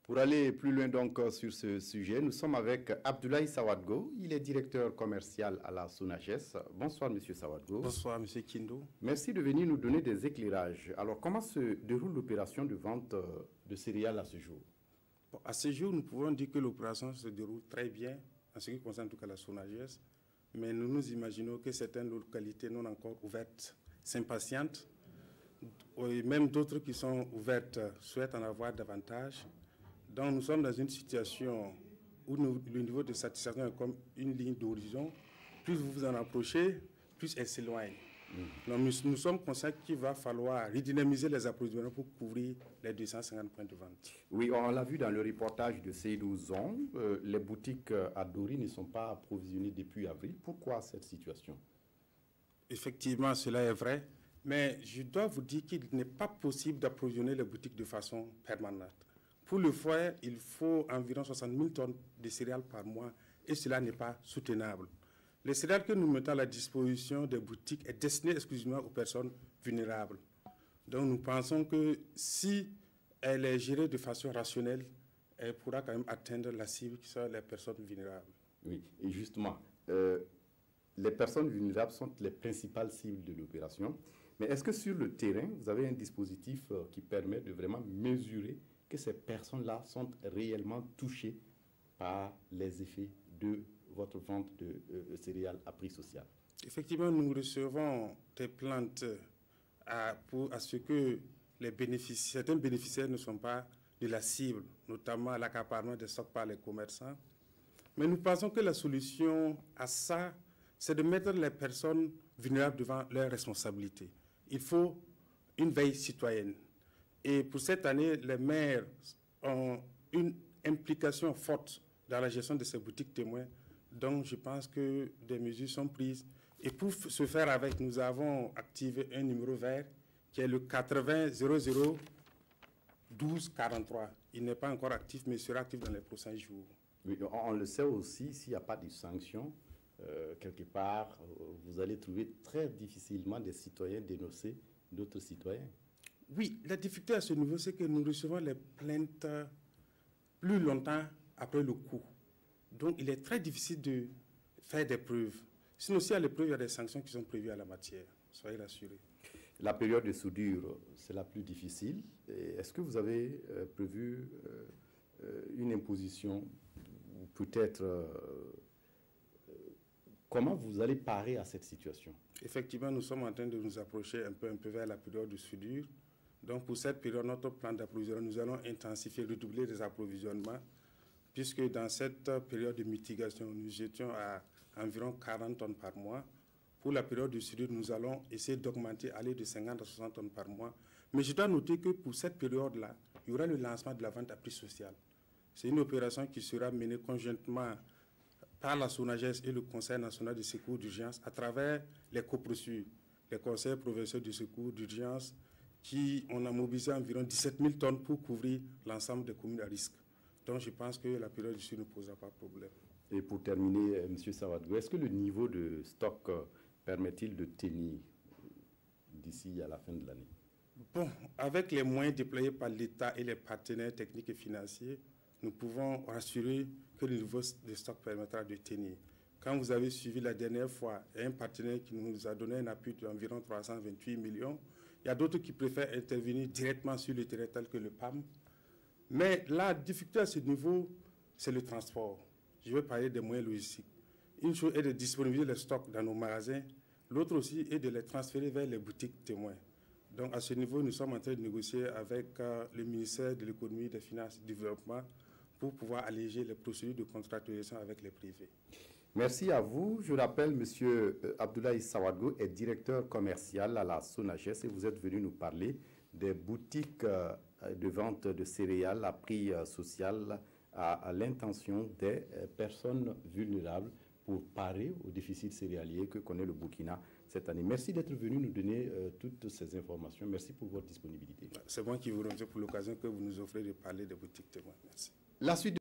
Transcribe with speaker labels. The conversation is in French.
Speaker 1: Pour aller plus loin donc sur ce sujet, nous sommes avec Abdoulaye Sawadgo. Il est directeur commercial à la SONAGES. Bonsoir, Monsieur Sawadgo.
Speaker 2: Bonsoir, Monsieur Kindou.
Speaker 1: Merci de venir nous donner des éclairages. Alors, comment se déroule l'opération de vente de céréales à ce jour?
Speaker 2: Bon, à ce jour, nous pouvons dire que l'opération se déroule très bien, en ce qui concerne en tout cas la SONAGES. Mais nous nous imaginons que certaines localités non encore ouvertes s'impatientent. Et même d'autres qui sont ouvertes souhaitent en avoir davantage. Donc nous sommes dans une situation où le niveau de satisfaction est comme une ligne d'horizon. Plus vous vous en approchez, plus elle s'éloigne. Donc nous sommes conscients qu'il va falloir redynamiser les approvisionnements pour couvrir les 250 points de vente.
Speaker 1: Oui, on l'a vu dans le reportage de Seydou Zon. Les boutiques à Dori ne sont pas approvisionnées depuis avril. Pourquoi cette situation?
Speaker 2: Effectivement, cela est vrai. Mais je dois vous dire qu'il n'est pas possible d'approvisionner les boutiques de façon permanente. Pour le foyer, il faut environ 60 000 tonnes de céréales par mois et cela n'est pas soutenable. Les céréales que nous mettons à la disposition des boutiques est destinées exclusivement aux personnes vulnérables. Donc nous pensons que si elle est gérée de façon rationnelle, elle pourra quand même atteindre la cible qui sont les personnes vulnérables.
Speaker 1: Oui, et justement, les personnes vulnérables sont les principales cibles de l'opération. Mais est-ce que sur le terrain, vous avez un dispositif qui permet de vraiment mesurer que ces personnes-là sont réellement touchées par les effets de votre vente de céréales à prix social?
Speaker 2: Effectivement, nous recevons des plaintes à ce que certains bénéficiaires ne sont pas de la cible, notamment l'accaparement des stocks par les commerçants. Mais nous pensons que la solution à ça, c'est de mettre les personnes vulnérables devant leurs responsabilités. Il faut une veille citoyenne. Et pour cette année, les maires ont une implication forte dans la gestion de ces boutiques témoins. Donc, je pense que des mesures sont prises. Et pour ce faire avec, nous avons activé un numéro vert qui est le 80 00 12 43. Il n'est pas encore actif, mais il sera actif dans les prochains jours.
Speaker 1: Oui, on le sait aussi, s'il n'y a pas de sanctions, quelque part, vous allez trouver très difficilement des citoyens dénoncer d'autres citoyens.
Speaker 2: Oui, la difficulté à ce niveau, c'est que nous recevons les plaintes plus longtemps après le coup. Donc, il est très difficile de faire des preuves. Sinon, s'il y a les preuves, il y a des sanctions qui sont prévues à la matière. Soyez rassurés.
Speaker 1: La période de soudure, c'est la plus difficile. Est-ce que vous avez prévu une imposition ou peut-être comment vous allez parer à cette situation?
Speaker 2: Effectivement, nous sommes en train de nous approcher un peu vers la période de soudure. Donc, pour cette période, notre plan d'approvisionnement, nous allons intensifier, redoubler les approvisionnements, puisque dans cette période de mitigation, nous étions à environ 40 tonnes par mois. Pour la période de soudure, nous allons essayer d'augmenter, aller de 50 à 60 tonnes par mois. Mais je dois noter que pour cette période-là, il y aura le lancement de la vente à prix social. C'est une opération qui sera menée conjointement par la SONAGES et le Conseil national de secours d'urgence à travers les coprocures, les conseils provinciaux de secours d'urgence, on a mobilisé environ 17 000 tonnes pour couvrir l'ensemble des communes à risque. Donc je pense que la période ici ne posera pas de problème.
Speaker 1: Et pour terminer, M. Sawadgo, est-ce que le niveau de stock permet-il de tenir d'ici à la fin de l'année?
Speaker 2: Bon, avec les moyens déployés par l'État et les partenaires techniques et financiers, nous pouvons rassurer que le niveau de stock permettra de tenir. Quand vous avez suivi la dernière fois, il y a un partenaire qui nous a donné un appui d'environ 328 millions. Il y a d'autres qui préfèrent intervenir directement sur le terrain tel que le PAM. Mais la difficulté à ce niveau, c'est le transport. Je vais parler des moyens logistiques. Une chose est de disponibiliser les stocks dans nos magasins. L'autre aussi est de les transférer vers les boutiques témoins. Donc à ce niveau, nous sommes en train de négocier avec le ministère de l'Économie, des Finances et du Développement pour pouvoir alléger les procédures de contractualisation avec les privés.
Speaker 1: Merci à vous. Je rappelle, M. Abdoulaye Sawadgo est directeur commercial à la SONAGES et vous êtes venu nous parler des boutiques de vente de céréales à prix social à l'intention des personnes vulnérables pour parer au déficit céréalier que connaît le Burkina cette année. Merci d'être venu nous donner toutes ces informations. Merci pour votre disponibilité.
Speaker 2: C'est moi qui vous remercie pour l'occasion que vous nous offrez de parler des boutiques témoins. Merci.
Speaker 1: La suite